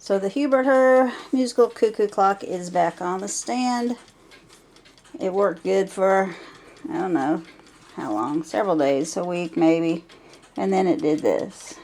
So the Hubert musical cuckoo clock is back on the stand. It worked good for, I don't know how long, several days, a week maybe, and then it did this.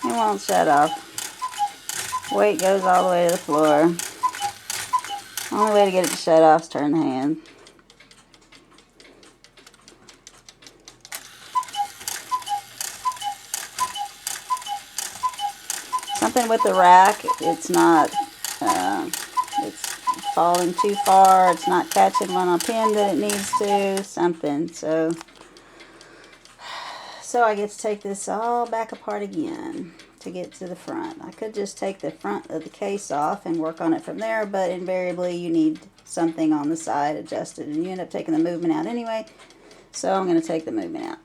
It won't shut off. Weight goes all the way to the floor. Only way to get it to shut off is turn the hand. Something with the rack, it's not, it's falling too far, it's not catching on a pin that it needs to, something. So I get to take this all back apart again to get to the front. I could just take the front of the case off and work on it from there, but invariably you need something on the side adjusted, and you end up taking the movement out anyway. So I'm going to take the movement out.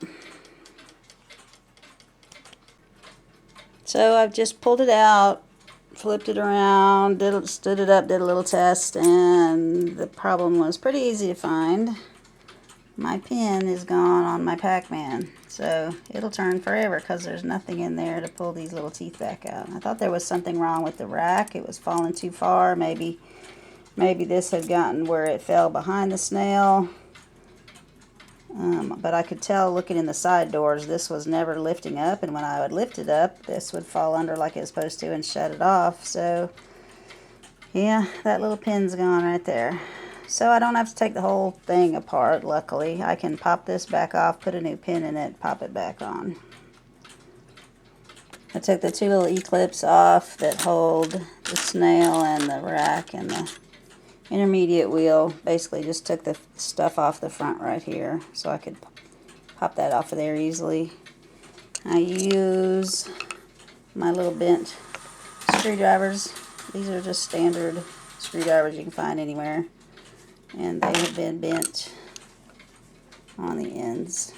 So I've just pulled it out, flipped it around, stood it up, did a little test, and the problem was pretty easy to find. My pin is gone on my Pac-Man, so it'll turn forever because there's nothing in there to pull these little teeth back out. I thought there was something wrong with the rack. It was falling too far. Maybe this had gotten where it fell behind the snail. But I could tell looking in the side doors this was never lifting up, and when I would lift it up this would fall under like it was supposed to and shut it off. So yeah, that little pin's gone right there. So I don't have to take the whole thing apart, luckily. I can pop this back off, put a new pin in it, pop it back on. I took the two little E-clips off that hold the snail and the rack and the intermediate wheel. Basically just took the stuff off the front right here so I could pop that off of there easily. I use my little bent screwdrivers. These are just standard screwdrivers you can find anywhere, and they have been bent on the ends,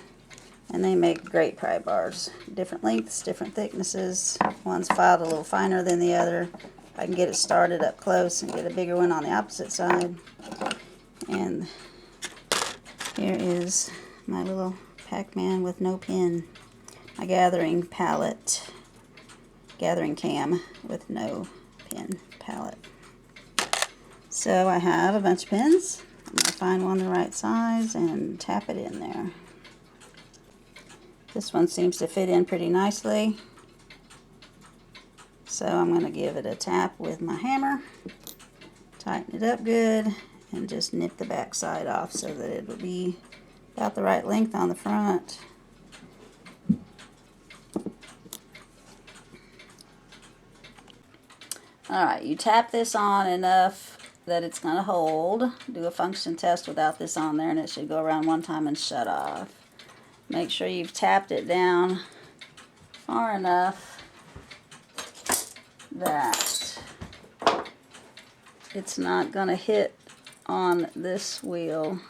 and they make great pry bars. Different lengths, different thicknesses. One's filed a little finer than the other. I can get it started up close and get a bigger one on the opposite side. And here is my little Pac-Man with no pin. My gathering palette, gathering cam with no pin palette. So I have a bunch of pins. I'm going to find one the right size and tap it in there. This one seems to fit in pretty nicely. So I'm going to give it a tap with my hammer, tighten it up good, and just nip the back side off so that it will be about the right length on the front. Alright, you tap this on enough that it's going to hold. Do a function test without this on there and it should go around one time and shut off. Make sure you've tapped it down far enough that it's not going to hit on this wheel,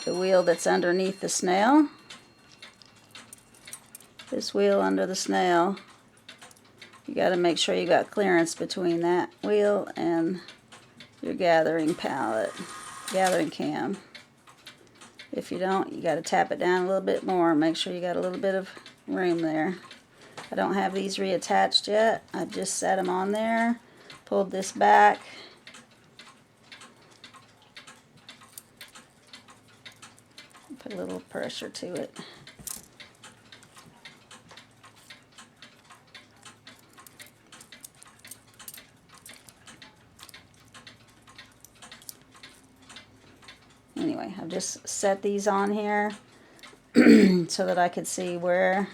the wheel that's underneath the snail. This wheel under the snail, you got to make sure you got clearance between that wheel and your gathering palette, gathering cam. If you don't, you got to tap it down a little bit more. Make sure you got a little bit of room there. I don't have these reattached yet. I just set them on there, pulled this back. Put a little pressure to it. Anyway, I've just set these on here so that I could see where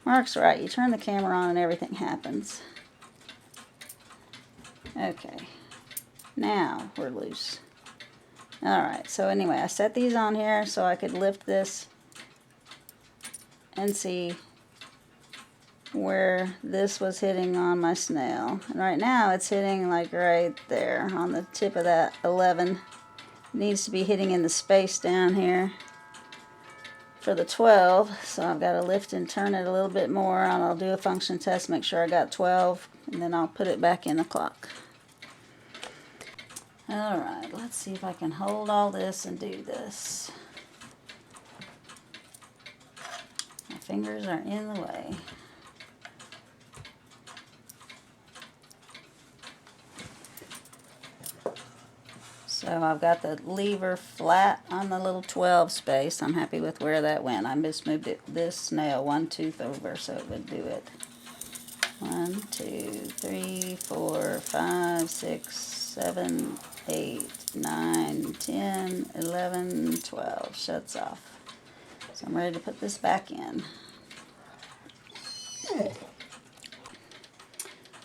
Mark's right. You turn the camera on and everything happens. Okay. Now we're loose. Alright, so anyway, I set these on here so I could lift this and see where this was hitting on my snail. And right now it's hitting like right there on the tip of that 11. It needs to be hitting in the space down here for the 12, so I've got to lift and turn it a little bit more, and I'll do a function test, make sure I got 12, and then I'll put it back in the clock. Alright, let's see if I can hold all this and do this. My fingers are in the way. So I've got the lever flat on the little 12 space. I'm happy with where that went. I just moved it, this nail one tooth over so it would do it. 1, 2, 3, 4, 5, 6, 7, 8, 9, 10, 11, 12. Shuts off. So I'm ready to put this back in.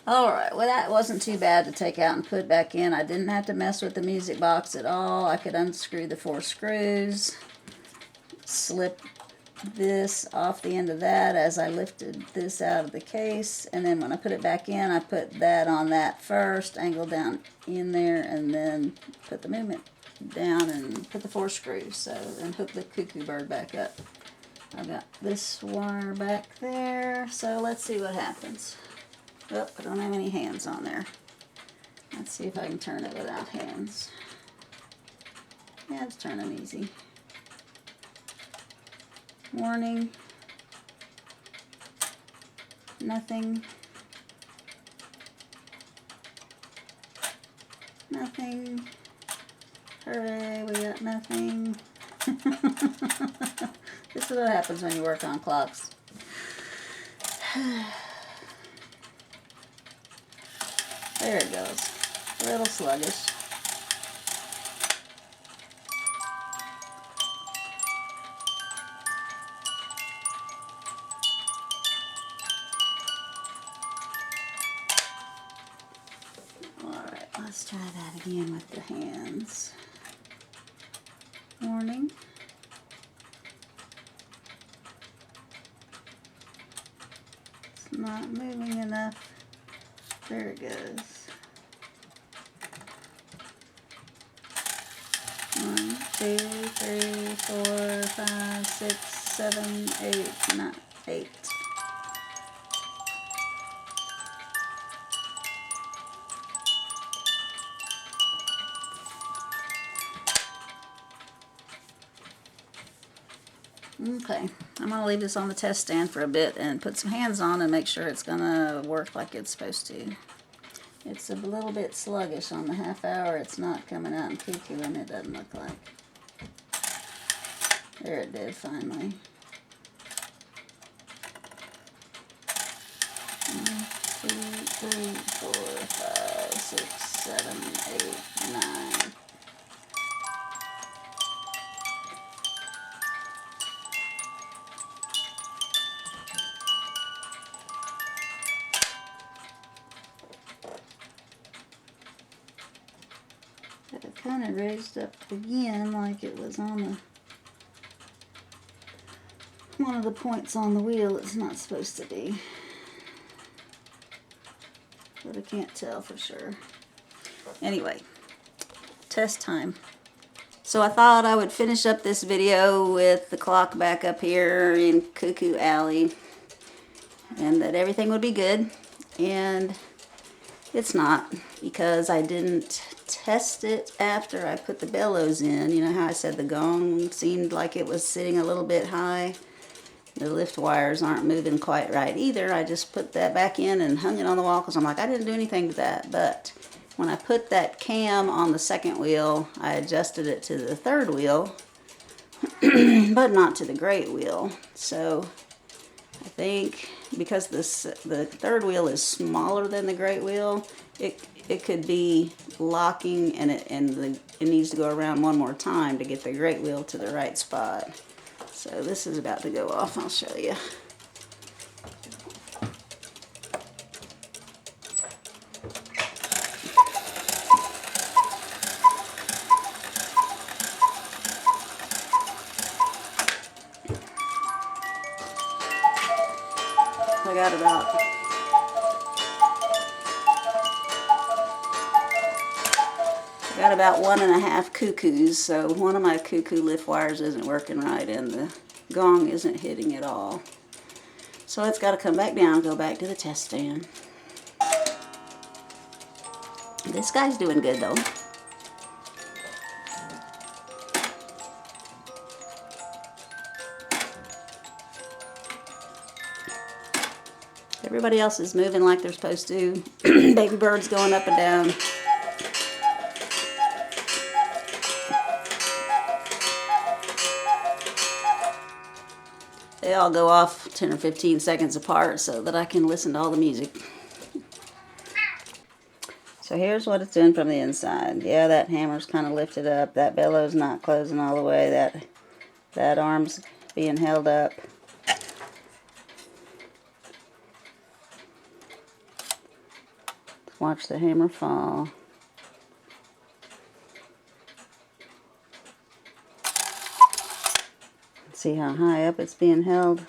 Alright, well that wasn't too bad to take out and put back in. I didn't have to mess with the music box at all. I could unscrew the 4 screws, slip this off the end of that as I lifted this out of the case, and then when I put it back in, I put that on that first, angle down in there, and then put the movement down and put the 4 screws, so and hook the Cuckoo bird back up. I've got this wire back there, so let's see what happens. Oh, I don't have any hands on there. Let's see if I can turn it without hands. Yeah, it's turning easy. Warning. Nothing. Nothing. Hooray, we got nothing. This is what happens when you work on clocks. There it goes. A little sluggish. Alright, let's try that again with the hands. Warning. It's not moving enough. There it goes. 1, 2, 3, 4, 5, 6, 7, 8, 9, 8. Okay, I'm going to leave this on the test stand for a bit and put some hands on and make sure it's going to work like it's supposed to. It's a little bit sluggish on the half hour. It's not coming out and cuckooing, it doesn't look like. There it did finally. 1, 2, 3, 4, 5, 6, 7, 8, 9. It kind of raised up again like it was on the one of the points on the wheel it's not supposed to be. But I can't tell for sure. Anyway, test time. So I thought I would finish up this video with the clock back up here in Cuckoo Alley and that everything would be good, and it's not, because I didn't test it after I put the bellows in. You know how I said the gong seemed like it was sitting a little bit high? The lift wires aren't moving quite right either. I just put that back in and hung it on the wall because I'm like, I didn't do anything to that. But when I put that cam on the second wheel, I adjusted it to the third wheel, but not to the great wheel. So I think because the third wheel is smaller than the great wheel, it could be locking, and it needs to go around one more time to get the great wheel to the right spot. So this is about to go off. I'll show you. I got about 1.5 cuckoos, so one of my cuckoo lift wires isn't working right and the gong isn't hitting at all. So it's got to come back down, go back to the test stand. This guy's doing good though. Everybody else is moving like they're supposed to. Baby birds going up and down. They all go off 10 or 15 seconds apart so that I can listen to all the music. So here's what it's doing from the inside. Yeah, that hammer's kind of lifted up. That bellow's not closing all the way. That arm's being held up. Watch the hammer fall. See how high up it's being held?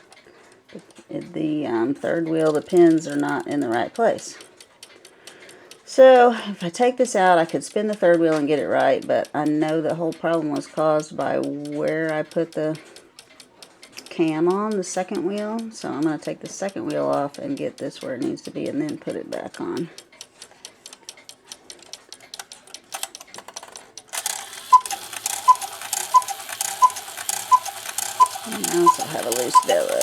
The third wheel, the pins are not in the right place. So if I take this out, I could spin the third wheel and get it right, but I know the whole problem was caused by where I put the cam on, the second wheel. So I'm going to take the second wheel off and get this where it needs to be and then put it back on. And I also have a loose bellow.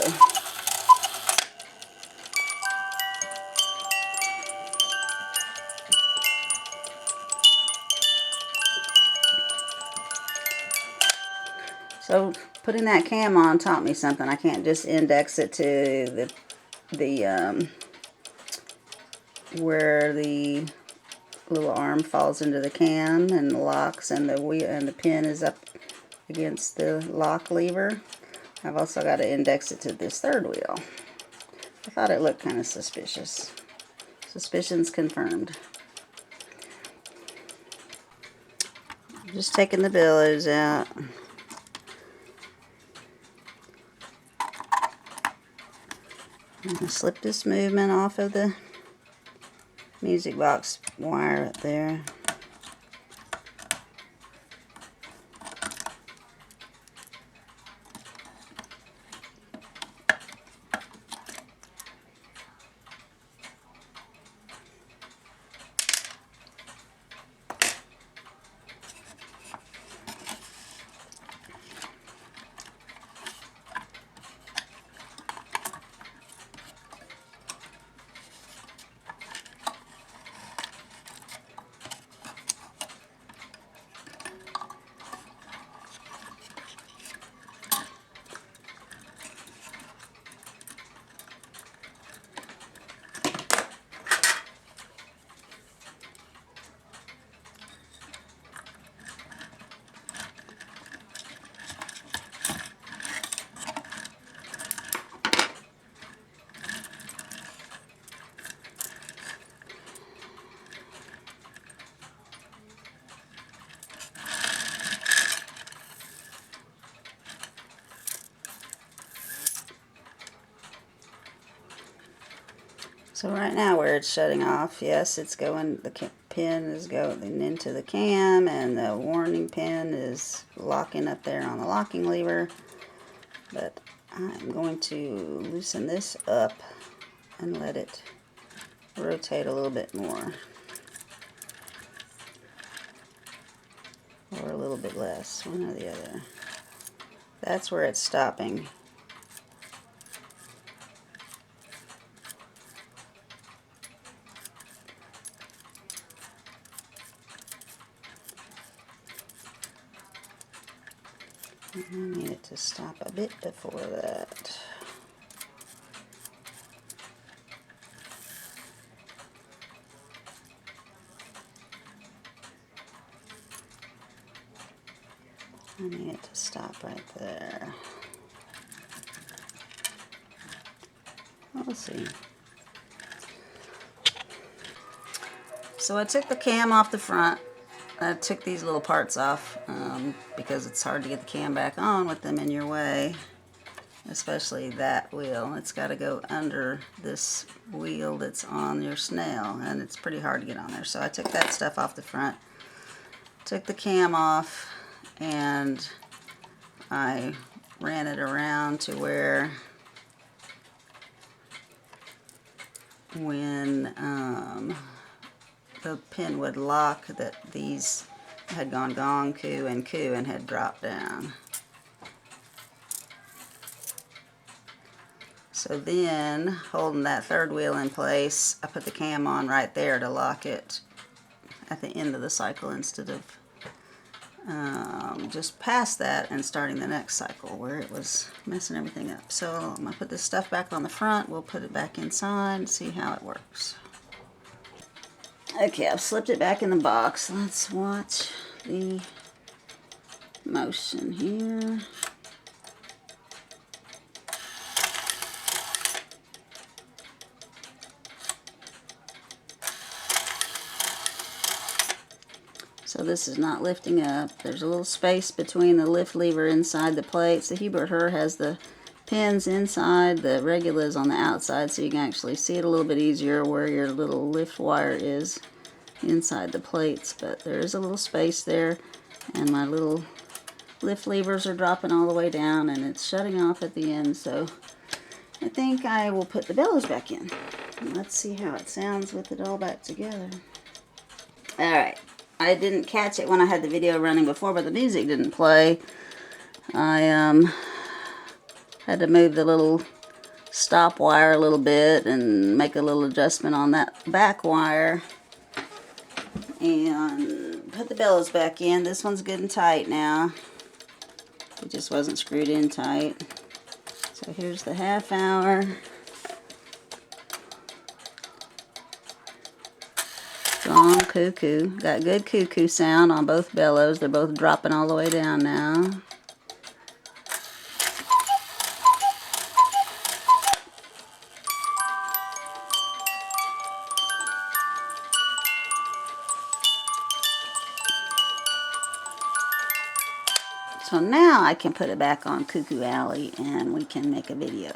So putting that cam on taught me something. I can't just index it to the where the little arm falls into the cam and locks, and the wheel and the pin is up against the lock lever. I've also got to index it to this third wheel. I thought it looked kind of suspicious. Suspicions confirmed. Just taking the billows out. I'm going to slip this movement off of the music box wire up there. So right now where it's shutting off, yes, it's going, the pin is going into the cam and the warning pin is locking up there on the locking lever. But I'm going to loosen this up and let it rotate a little bit more. Or a little bit less, one or the other. That's where it's stopping. I need it to stop a bit before that. I need it to stop right there. We'll see. So I took the cam off the front. I took these little parts off because it's hard to get the cam back on with them in your way, especially that wheel. It's got to go under this wheel that's on your snail, and it's pretty hard to get on there. So I took that stuff off the front, took the cam off, and I ran it around to where when the pin would lock, that these had gone gong, coo, and had dropped down. So then, holding that third wheel in place, I put the cam on right there to lock it at the end of the cycle instead of just past that and starting the next cycle where it was messing everything up. So I'm going to put this stuff back on the front. We'll put it back inside and see how it works. Okay, I've slipped it back in the box. Let's watch the motion here. So this is not lifting up. There's a little space between the lift lever inside the plates. The Hubert Herr has the pins inside, the regular is on the outside, so you can actually see it a little bit easier where your little lift wire is inside the plates. But there is a little space there, and my little lift levers are dropping all the way down, and it's shutting off at the end. So I think I will put the bellows back in. And let's see how it sounds with it all back together. Alright. I didn't catch it when I had the video running before, but the music didn't play. I had to move the little stop wire a little bit and make a little adjustment on that back wire. And put the bellows back in. This one's good and tight now. It just wasn't screwed in tight. So here's the half hour. Gong, cuckoo. Got good cuckoo sound on both bellows. They're both dropping all the way down now. So now I can put it back on Cuckoo Alley and we can make a video.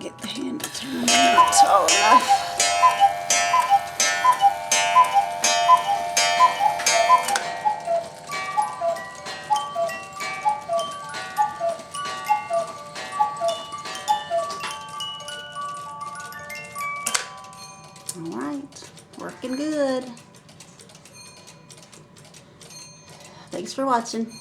Get the hand to turn not tall enough. Alright, working good. Thanks for watching.